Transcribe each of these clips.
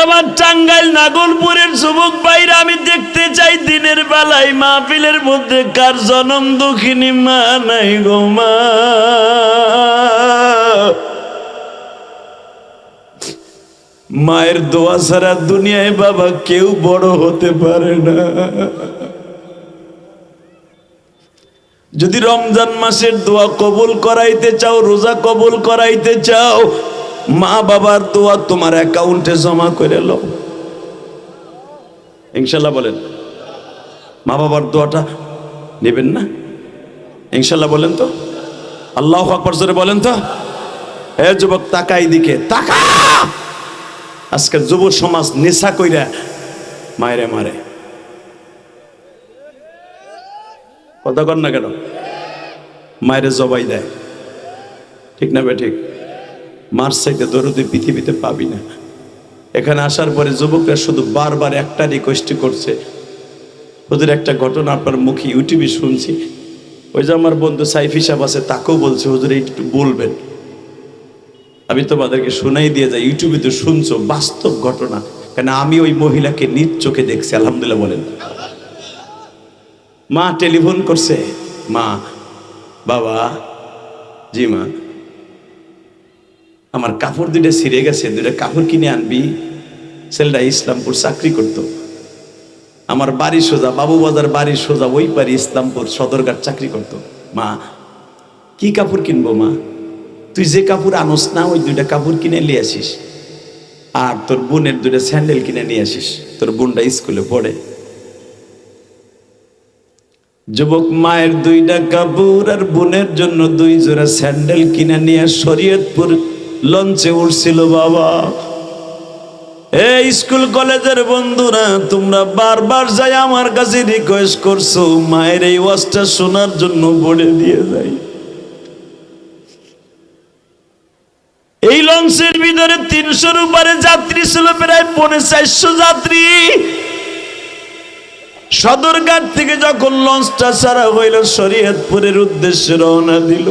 এবার টাঙ্গাইল নাগলপুরের যুবক ভাইরা আমি দেখতে চাই দিনের বেলায় মাহফিলের মধ্যে কার জনম দুঃখিনী মা নাই গো মা। মায়ের দোয়া ছাড়া দুনিয়ায় বাবা কেউ বড় হতে পারে না। যদি রমজান মাসের দোয়া কবুল করাইতে চাও, রোজা কবুল করাইতে চাও, মা বাবার দোয়া তোমার অ্যাকাউন্টে জমা করে লো ইনশাল্লাহ। বলেন মা বাবার দোয়াটা নেবেন না ইনশাল্লাহ? বলেন তো আল্লাহু আকবার জোরে বলেন তো। এ যুবক তাকাই দিকে তাকা। আজকের যুব সমাজ নেশা কইরা মায়েরে মারে। কথা কর না কেন? মায়েরে জবাই দেয়, ঠিক না বে ঠিক? মার চাইতে দরদি পৃথিবীতে পাবি না। এখানে আসার পরে যুবকরা শুধু বারবার একটা রিকোয়েস্ট করছে, ওদের একটা ঘটনা আপনার মুখে ইউটিউবে শুনছি। ওই যে আমার বন্ধু সাইফি সাহেব আছে, তাকেও বলছে হুজুর একটু বলবেন। আমি তোমাদেরকে শোনাই দিয়ে যাই, ইউটিউবে তো শুনছো, বাস্তব ঘটনা। কেন আমি ওই মহিলাকে নিজ চোখে দেখছি, আলহামদুলিল্লাহ বলেন। মা টেলিফোন করছে, মা বাবা, জি মা, আমার কাপড় দুইটা ছিঁড়ে গেছে, দুইটা কাপড় কিনে আনবি। ছেলেটা ইসলামপুর চাকরি করত। আমার বাড়ি সোজা বাবুবাজার বাড়ির সোজা ওই বাড়ি ইসলামপুর সদরঘাট চাকরি করত। মা কি কাপড় কিনবো মা? তুই যে কাপড় আনোস না ওই দুইটা কাপড় কিনে নিয়ে আসিস, আর তোর বোনের দুইটা স্যান্ডেল কিনে নিয়ে আসিস, তোর বোনটা স্কুলে পড়ে। যুবক মায়ের দুইটা কাপড় আর বোনের জন্য 2 জোড়া স্যান্ডেল কিনে নিয়ে শরীয়তপুর লঞ্চে উঠছিল। বাবা, এই স্কুল কলেজের বন্ধুরা, তোমরা বারবার যাই আমার কাছে রিকোয়েস্ট করছো মায়ের এই ওয়াজটা শোনার জন্য, বলে দিয়ে যাই। এই লঞ্চের ভিতরে 300-র উপরে যাত্রী ছিল, প্রায় 450 যাত্রী। সদরঘাট থেকে যখন লঞ্চটা ছাড়া হইল, শরীয়তপুরের উদ্দেশ্যে রওনা দিল।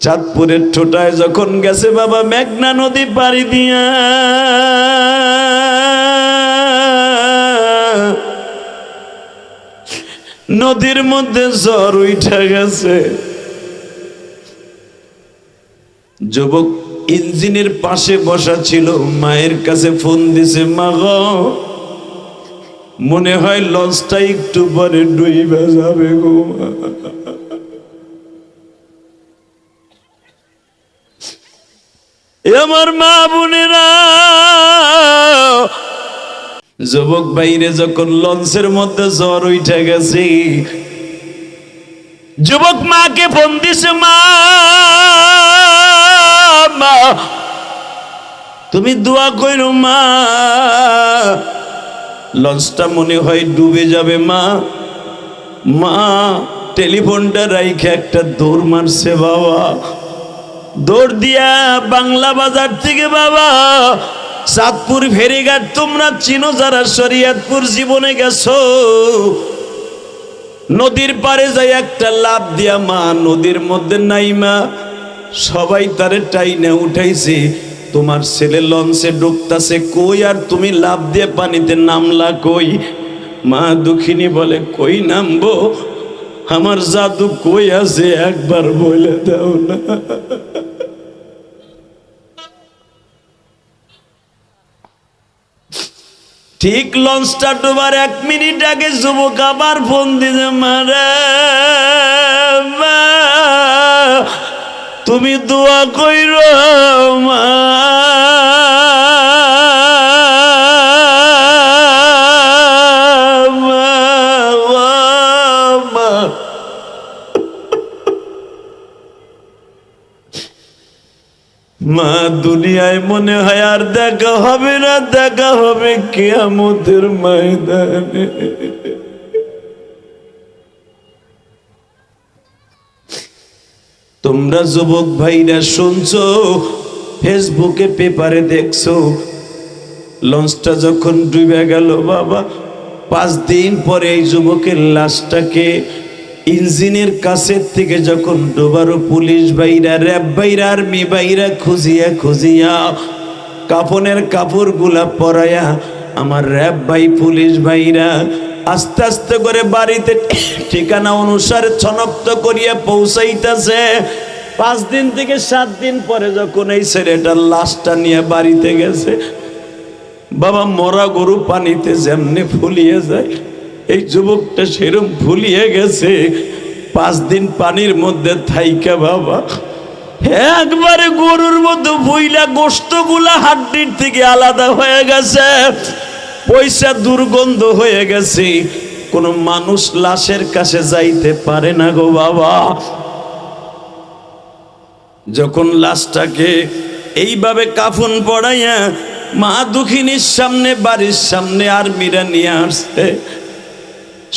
চাঁদপুরের ঠোঁটায় যখন গেছে বাবা, মেঘনা নদী পাড়ি দিয়া নদীর মধ্যে ঝড় উঠা গেছে। যুবক ইঞ্জিনের পাশে বসা ছিল, মায়ের কাছে ফোন দিছে, মা গো, মনে হয় লঞ্চটা একটু পরে ডুইবা যাবে গো। আমার মা বোনেরা, যুবক বাইরে যখন লঞ্চের মধ্যে ঝড় উঠে গেছে, যুবক মাকে ফোন দিছে, মা তুমি দোয়া কইরো মা, লঞ্চটা মনে হয় ডুবে যাবে মা। মা টেলিফোনটা রাইখে একটা দৌড় মারছে বাবা। দৌড় দিয়া বাংলা বাজার থেকে বাবা চাঁদপুর ফেরিঘাট, তোমরা চিনো যারা শরীয়তপুর জীবনে গেছো, নদীর পারে যাই একটা লাফ দিয়া মা নদীর মধ্যে নাইমা সবাই তারে টাইনে উঠাইছে। তোমার ছেলে লঞ্চে ডুবতাছে কই, আর তুমি লাফ দিয়ে পানিতে নামলা কই? মা দুঃখিনী বলে, কই নামবো, আমার জাদু কই আছে একবার বলে দাও না। ঠিক লঞ্চটা ডোবার 1 মিনিট আগে যুবক আবার ফোন দিছে, মারে মা তুমি দোয়া কইরো মা। মা দুনিয়ায় মনে হয় আর দেখা হবে না, দেখা হবে কিয়ামতের ময়দানে। তোমরা যুবক ভাইরা শুনছো, ফেসবুকে পেপারে দেখছো, লঞ্চটা যখন ডুবে গেল বাবা, 5 দিন পরে এই যুবকের লাশটাকে ইঞ্জিনের কাছের থেকে যখন ডোবারো পুলিশ ভাইরা, র্যাব ভাইরা, আর্মি ভাইরা খুঁজিয়া খুঁজিয়া কাফনের কাপড়গুলা পরাইয়া আমার র‍্যাব ভাই পুলিশ ভাইরা আস্তে আস্তে করে বাড়িতে ঠিকানা অনুসারে শনাক্ত করিয়া পৌঁছাইতেছে। 5 দিন থেকে 7 দিন পরে যখন এই ছেলেটার লাশটা নিয়ে বাড়িতে গেছে, বাবা মরা গরু পানিতে যেমনি ফুলিয়ে যায় এই যুবকটা সেরম ফুলিয়ে গেছে। 5 দিন পানির মধ্যে থাইকা বাবা একবারে গরুর মতো ভুইলা গোশতগুলা হাড্ডির থেকে আলাদা হয়ে গেছে, পয়সা দুর্গন্ধ হয়ে গেছে। কোনো মানুষ লাশের কাছে যাইতে পারে না গো বাবা। যখন লাশটাকে এইভাবে কাফন পড়াইয়া মা দুঃখিনীর সামনে বাড়ির সামনে আর্মিরা নিয়ে আসছে,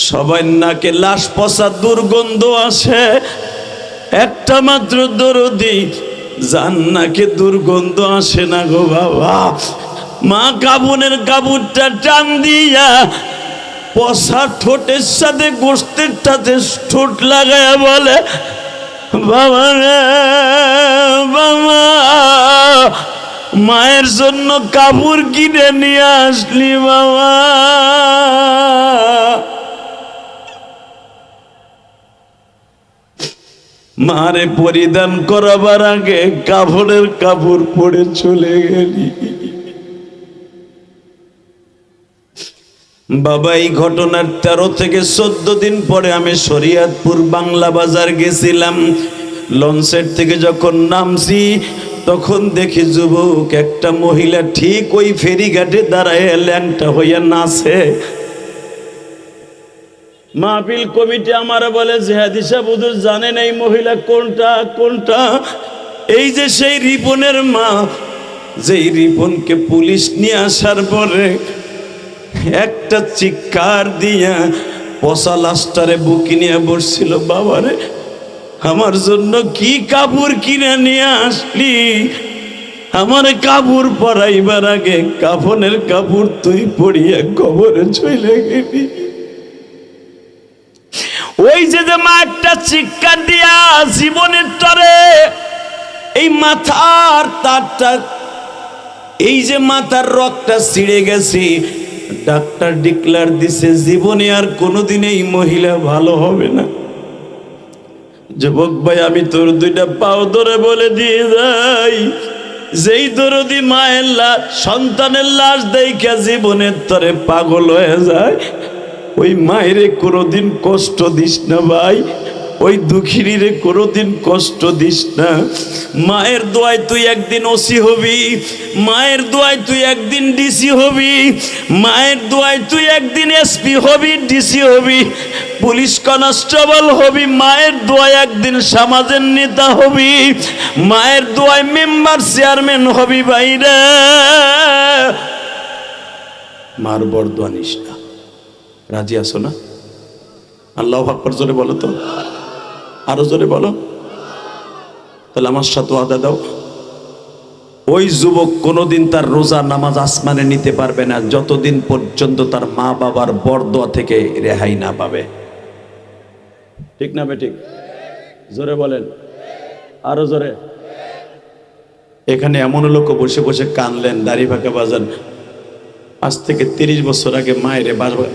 সবাই নাকে লাশ পচা দুর্গন্ধ আসে, একটা মাত্র দরদি যার নাকে দুর্গন্ধ আসে না গো বাবা। মা কাবুনের কাপড়টা টান দিয়া পচা ঠোঁটের সাথে গোশতের সাথে ঠোঁট লাগায়া বলে, বাবা রে বাবা, মায়ের জন্য কাপড় কিনে নিয়ে আসলি বাবা। মারে পরিধান করাবার আগে কাপড়ের কাপড় পরে চলে গেলি। বাবা এই ঘটনার 13 থেকে 14 দিন পরে আমি শরীয়তপুর বাংলা বাজার গেছিলাম। লঞ্চের থেকে যখন নামছি তখন দেখি যুবক একটা মহিলা ঠিক ওই ফেরিঘাটে দাঁড়ায় ল্যাংটা হইয়া নাচে। মাহফিল কমিটি আমার বলে, জিহাদি সাহেব হুজুর জানেন এই মহিলা কোনটা? কোনটা? এই যে সেই রিপনের মা, যেই রিপনকে পুলিশ নিয়ে আসার পরে একটা চিৎকার দিয়া পচা লাশটারে বুকে নিয়ে বসছিল। বাবারে আমার জন্য কি কাপড় কিনে নিয়ে আসলি? আমার কাপড় পরাইবার আগে কাফনের কাপড় তুই পরিয়া কবরে চলে গেলি। ওই যে মা একটা চিৎকার দিয়া জীবনের তরে এই মাথার তারটা, এই যে মাথার রগটা ছিঁড়ে গেছে, ডাক্তার ডিক্লার দিছে জীবনে আর কোনোদিন এই মহিলা ভালো হবে না। যুবক ভাই আমি তোর 2টা পাও ধরে বলে দিয়ে যাই, যেই দরদি মায়ের লাশ সন্তানের লাশ দেখা জীবনের তরে পাগল হয়ে যায়, ওই মায়েরে কোনোদিন কষ্ট দিস না ভাই, ওই দুঃখিনীরে কোনোদিন কষ্ট দিস না। মায়ের দোয়ায় তুই একদিন ওসি হবি, মায়ের দোয়ায় তুই একদিন ডিসি হবি, মায়ের দোয়ায় তুই একদিন এসপি হবি, ডিসি হবি, পুলিশ কনস্টেবল হবি, মায়ের দোয়ায় একদিন সমাজের নেতা হবি, মায়ের দোয়ায় মেম্বার চেয়ারম্যান হবি। ভাইরা মার বরদোয়া নিস না। রাজি আছো না? আল্লাহু আকবার জোরে বলো তো, আরো জোরে বলো। তাহলে আমার সাথে ওয়াদা দাও, ওই যুবক কোনোদিন তার রোজা নামাজ আসমানে নিতে পারবে না যতদিন পর্যন্ত তার মা বাবার বরদোয়া থেকে রেহাই না পাবে। ঠিক না বেঠিক? জোরে বলেন, আরো জোরে। এখানে এমন লোক বসে বসে কানলেন, দাড়ি ফাঁকা বাজান। আজ থেকে 30 বছর আগে মায়ের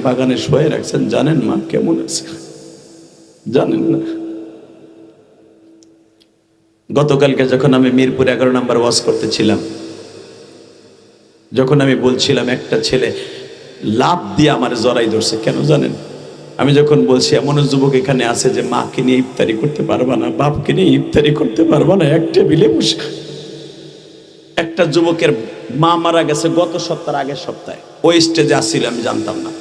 বাগানে শুয়ে রাখছেন। জানেন মা কেমন আছে? জানেন না? গতকালকে যখন আমি মিরপুর 11 নম্বর ওয়াজ করতেছিলাম, যখন আমি বলছিলাম একটা ছেলে লাভ দিয়ে আমার জড়াই ধরছে, কেন জানেন? আমি যখন বলছি এমন যুবক এখানে আছে যে মাকে নিয়ে ইফতারি করতে পারবা না, বাপকে নিয়ে ইফতারি করতে পারবা না, এক টেবিলে বসে। একটা যুবকের মা মারা গেছে গত সপ্তাহের আগের সপ্তাহে, ওই স্টেজে আসছিল, আমি জানতাম না।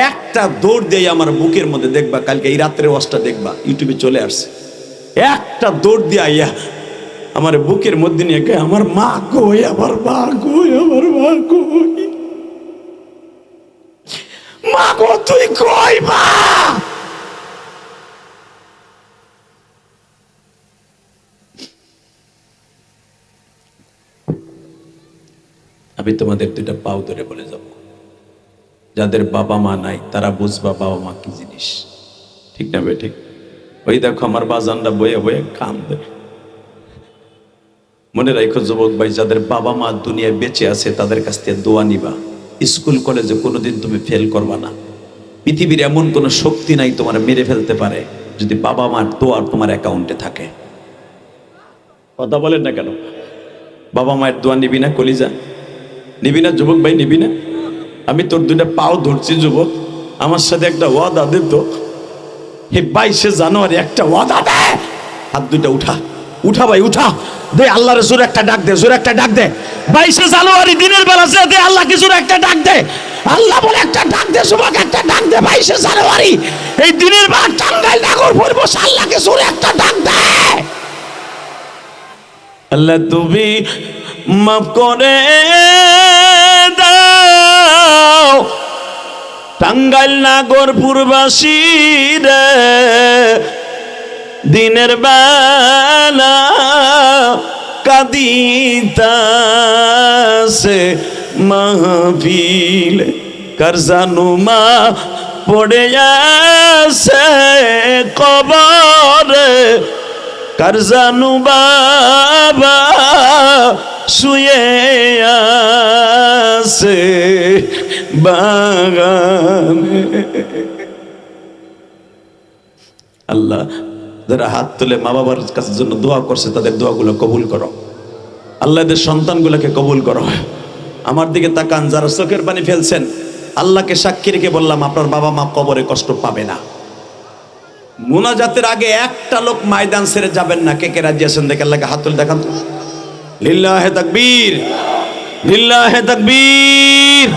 একটা দৌড় দিয়ে আমার বুকের মধ্যে, দেখবা কালকে এই রাত্রে ওয়াজটা দেখবা, ইউটিউবে চলে আসছে। একটা দৌড় দিয়ে আইয়া আমার বুকের মধ্যে নিয়ে গে, আমার মা কই, আমার মা কই, আমার মা কই, মা গো তুই কই মা? আমি তোমাদের 2টা পাও ধরে বলে যাব, যাদের বাবা মা নাই তারা বুঝবা বাবা মা কি জিনিস। ঠিক না বে ঠিক? ওই দেখো আমার বাজানটা বয়ে বয়ে কান্দে। মনে রাখো যুবক ভাই, যাদের বাবা মা দুনিয়ায় বেঁচে আছে তাদের কাছ থেকে দোয়া নিবা। স্কুল কলেজে কোনোদিন তুমি ফেল করবা না। পৃথিবীর এমন কোনো শক্তি নাই তোমার মেরে ফেলতে পারে যদি বাবা মার দোয়া তোমার অ্যাকাউন্টে থাকে। কথা বলেন না কেন? বাবা মায়ের দোয়া নিবি না? কলিজা নিবি না? যুবক ভাই নিবি না? আমি তোর দুইটা পাও ধরছি যুবক, আমার সাথে একটা ওয়াদা দে তো। হে 22শে জানুয়ারি একটা ওয়াদা দে। হাত দুইটা উঠা, উঠা ভাই উঠা, দে আল্লাহর জোরে একটা ডাক দে, জোরে একটা ডাক দে। 22শে জানুয়ারি দিনের বেলা যে দে আল্লাহকে জোরে একটা ডাক দে। আল্লাহ বলে একটা ডাক দে যুবক, একটা ডাক দে। 22শে জানুয়ারি এই দিনের বেলা টাঙ্গাইল নাগর পরিবেশ আল্লাহকে জোরে একটা ডাক দে। আল্লাহ তুমি মাফ করে দাও টাঙ্গাইল নাগরপুরবাসী রে, দিনের বেলা কাঁদিতাছে মাহফিল, কার জানু মা পড়ে আছে কবরে, কার জানু বাবা শুয়ে আছে বাগানে। আল্লাহ যারা হাত তুলে মা বাবার কাছে জন্য দোয়া করছে তাদের দোয়াগুলো কবুল করো। আল্লাহ এদের সন্তানগুলোকে কবুল করো। আমার দিকে তাকান, যারা চোখের পানি ফেলছেন, আল্লাহকে সাক্ষী রেখে বললাম আপনার বাবা মা কবরে কষ্ট পাবে না। মুনাজাতের আগে একটা লোক ময়দান ছেড়ে যাবেন না। কে কে রাজি আছেন দেখে আল্লাহকে হাত তুলে দেখান তো। লিল্লাহে তাকবীর, লিল্লাহে তাকবীর।